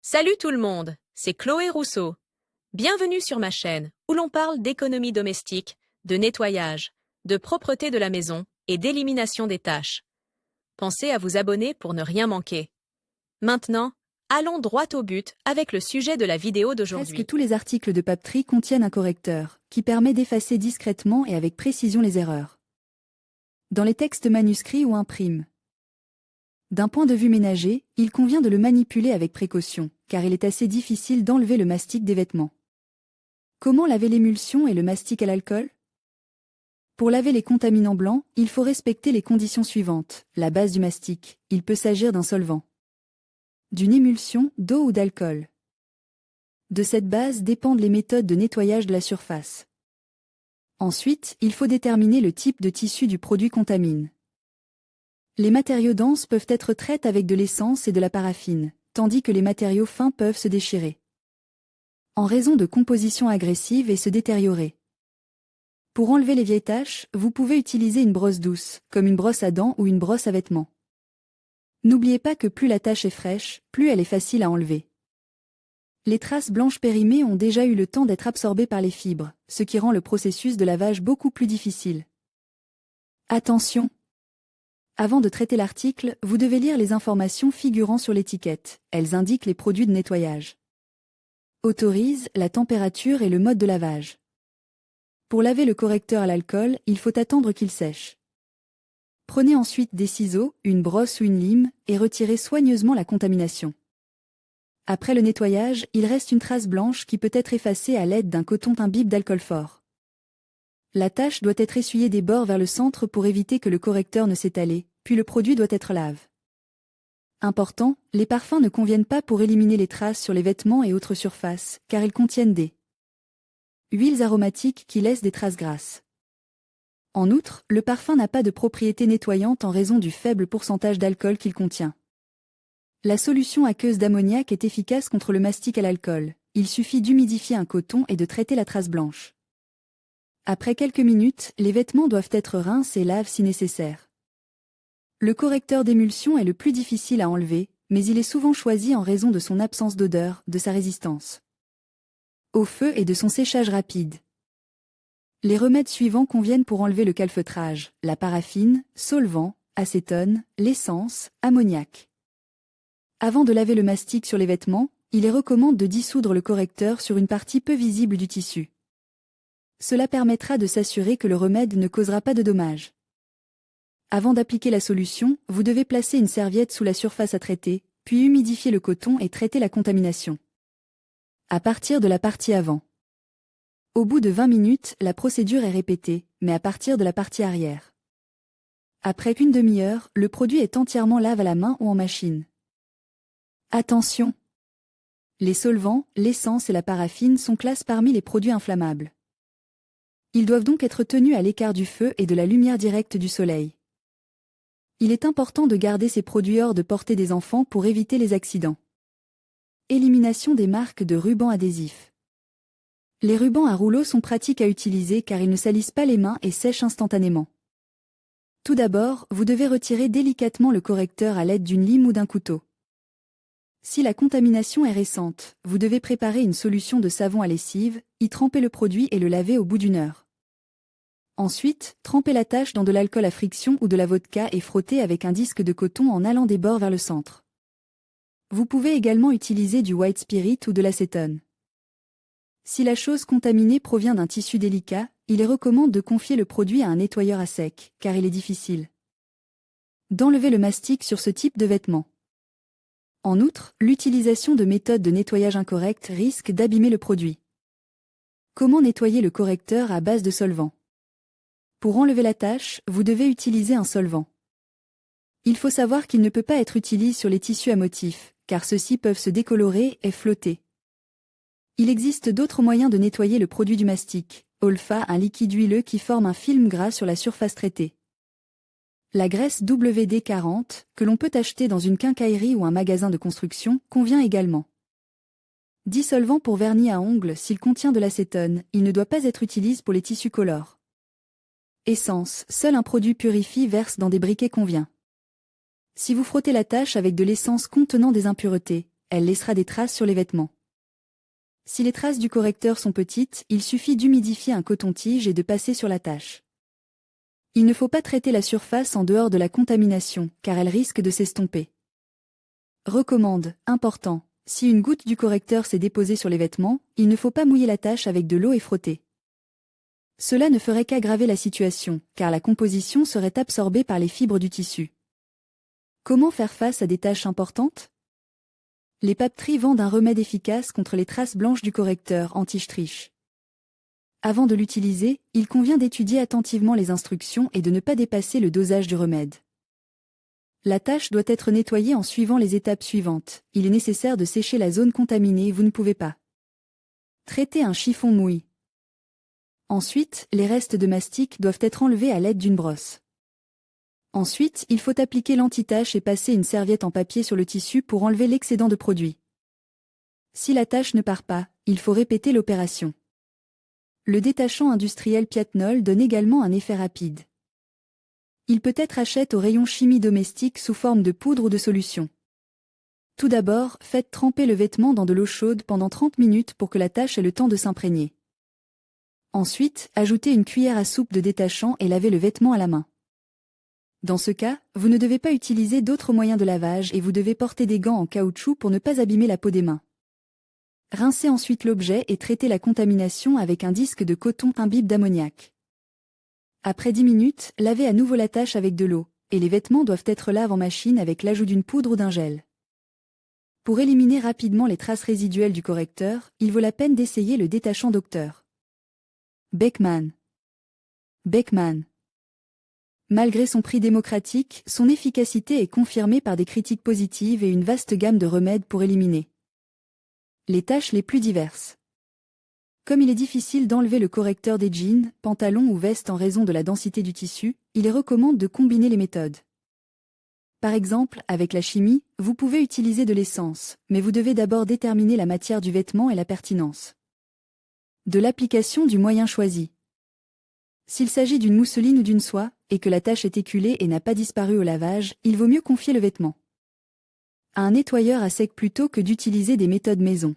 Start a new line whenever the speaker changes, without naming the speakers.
Salut tout le monde, c'est Chloé Rousseau. Bienvenue sur ma chaîne où l'on parle d'économie domestique, de nettoyage, de propreté de la maison et d'élimination des tâches. Pensez à vous abonner pour ne rien manquer. Maintenant, allons droit au but avec le sujet de la vidéo d'aujourd'hui.
Presque tous les articles de papeterie contiennent un correcteur, qui permet d'effacer discrètement et avec précision les erreurs. Dans les textes manuscrits ou imprimes. D'un point de vue ménager, il convient de le manipuler avec précaution, car il est assez difficile d'enlever le mastic des vêtements. Comment laver l'émulsion et le mastic à l'alcool? Pour laver les contaminants blancs, il faut respecter les conditions suivantes. La base du mastic, il peut s'agir d'un solvant, d'une émulsion, d'eau ou d'alcool. De cette base dépendent les méthodes de nettoyage de la surface. Ensuite, il faut déterminer le type de tissu du produit contamine. Les matériaux denses peuvent être traités avec de l'essence et de la paraffine, tandis que les matériaux fins peuvent se déchirer en raison de composition agressive et se détériorer. Pour enlever les vieilles taches, vous pouvez utiliser une brosse douce, comme une brosse à dents ou une brosse à vêtements. N'oubliez pas que plus la tache est fraîche, plus elle est facile à enlever. Les traces blanches périmées ont déjà eu le temps d'être absorbées par les fibres, ce qui rend le processus de lavage beaucoup plus difficile. Attention! Avant de traiter l'article, vous devez lire les informations figurant sur l'étiquette. Elles indiquent les produits de nettoyage. Autorise la température et le mode de lavage. Pour laver le correcteur à l'alcool, il faut attendre qu'il sèche. Prenez ensuite des ciseaux, une brosse ou une lime, et retirez soigneusement la contamination. Après le nettoyage, il reste une trace blanche qui peut être effacée à l'aide d'un coton imbibe d'alcool fort. La tache doit être essuyée des bords vers le centre pour éviter que le correcteur ne s'étale, puis le produit doit être lavé. Important, les parfums ne conviennent pas pour éliminer les traces sur les vêtements et autres surfaces, car ils contiennent des huiles aromatiques qui laissent des traces grasses. En outre, le parfum n'a pas de propriété nettoyante en raison du faible pourcentage d'alcool qu'il contient. La solution aqueuse d'ammoniac est efficace contre le mastic à l'alcool. Il suffit d'humidifier un coton et de traiter la trace blanche. Après quelques minutes, les vêtements doivent être rincés et lavés si nécessaire. Le correcteur d'émulsion est le plus difficile à enlever, mais il est souvent choisi en raison de son absence d'odeur, de sa résistance au feu et de son séchage rapide. Les remèdes suivants conviennent pour enlever le calfeutrage: la paraffine, solvant, acétone, l'essence, ammoniac. Avant de laver le mastic sur les vêtements, il est recommandé de dissoudre le correcteur sur une partie peu visible du tissu. Cela permettra de s'assurer que le remède ne causera pas de dommages. Avant d'appliquer la solution, vous devez placer une serviette sous la surface à traiter, puis humidifier le coton et traiter la contamination. À partir de la partie avant. Au bout de 20 minutes, la procédure est répétée, mais à partir de la partie arrière. Après une demi-heure, le produit est entièrement lavé à la main ou en machine. Attention! Les solvants, l'essence et la paraffine sont classés parmi les produits inflammables. Ils doivent donc être tenus à l'écart du feu et de la lumière directe du soleil. Il est important de garder ces produits hors de portée des enfants pour éviter les accidents. Élimination des marques de rubans adhésifs. Les rubans à rouleau sont pratiques à utiliser car ils ne salissent pas les mains et sèchent instantanément. Tout d'abord, vous devez retirer délicatement le correcteur à l'aide d'une lime ou d'un couteau. Si la contamination est récente, vous devez préparer une solution de savon à lessive, y tremper le produit et le laver au bout d'une heure. Ensuite, trempez la tache dans de l'alcool à friction ou de la vodka et frottez avec un disque de coton en allant des bords vers le centre. Vous pouvez également utiliser du white spirit ou de l'acétone. Si la chose contaminée provient d'un tissu délicat, il est recommandé de confier le produit à un nettoyeur à sec, car il est difficile d'enlever le mastic sur ce type de vêtements. En outre, l'utilisation de méthodes de nettoyage incorrectes risque d'abîmer le produit. Comment nettoyer le correcteur à base de solvant? Pour enlever la tache, vous devez utiliser un solvant. Il faut savoir qu'il ne peut pas être utilisé sur les tissus à motifs, car ceux-ci peuvent se décolorer et flotter. Il existe d'autres moyens de nettoyer le produit du mastic. Olfa, un liquide huileux qui forme un film gras sur la surface traitée. La graisse WD-40, que l'on peut acheter dans une quincaillerie ou un magasin de construction, convient également. Dissolvant pour vernis à ongles, s'il contient de l'acétone, il ne doit pas être utilisé pour les tissus colores. Essence, seul un produit purifie verse dans des briquets convient. Si vous frottez la tache avec de l'essence contenant des impuretés, elle laissera des traces sur les vêtements. Si les traces du correcteur sont petites, il suffit d'humidifier un coton-tige et de passer sur la tache. Il ne faut pas traiter la surface en dehors de la contamination, car elle risque de s'estomper. Recommande, important, si une goutte du correcteur s'est déposée sur les vêtements, il ne faut pas mouiller la tache avec de l'eau et frotter. Cela ne ferait qu'aggraver la situation, car la composition serait absorbée par les fibres du tissu. Comment faire face à des taches importantes? Les papeteries vendent un remède efficace contre les traces blanches du correcteur anti-strich. Avant de l'utiliser, il convient d'étudier attentivement les instructions et de ne pas dépasser le dosage du remède. La tache doit être nettoyée en suivant les étapes suivantes. Il est nécessaire de sécher la zone contaminée, vous ne pouvez pas traiter un chiffon mouillé. Ensuite, les restes de mastic doivent être enlevés à l'aide d'une brosse. Ensuite, il faut appliquer l'anti-tache et passer une serviette en papier sur le tissu pour enlever l'excédent de produit. Si la tache ne part pas, il faut répéter l'opération. Le détachant industriel Piatnol donne également un effet rapide. Il peut être acheté au rayon chimie domestique sous forme de poudre ou de solution. Tout d'abord, faites tremper le vêtement dans de l'eau chaude pendant 30 minutes pour que la tache ait le temps de s'imprégner. Ensuite, ajoutez une cuillère à soupe de détachant et lavez le vêtement à la main. Dans ce cas, vous ne devez pas utiliser d'autres moyens de lavage et vous devez porter des gants en caoutchouc pour ne pas abîmer la peau des mains. Rincez ensuite l'objet et traitez la contamination avec un disque de coton imbibe d'ammoniac. Après 10 minutes, lavez à nouveau la tache avec de l'eau, et les vêtements doivent être lavés en machine avec l'ajout d'une poudre ou d'un gel. Pour éliminer rapidement les traces résiduelles du correcteur, il vaut la peine d'essayer le détachant Docteur Beckman. Malgré son prix démocratique, son efficacité est confirmée par des critiques positives et une vaste gamme de remèdes pour éliminer les taches les plus diverses. Comme il est difficile d'enlever le correcteur des jeans, pantalons ou vestes en raison de la densité du tissu, il recommande de combiner les méthodes. Par exemple, avec la chimie, vous pouvez utiliser de l'essence, mais vous devez d'abord déterminer la matière du vêtement et la pertinence de l'application du moyen choisi. S'il s'agit d'une mousseline ou d'une soie, et que la tache est éculée et n'a pas disparu au lavage, il vaut mieux confier le vêtement à un nettoyeur à sec plutôt que d'utiliser des méthodes maison.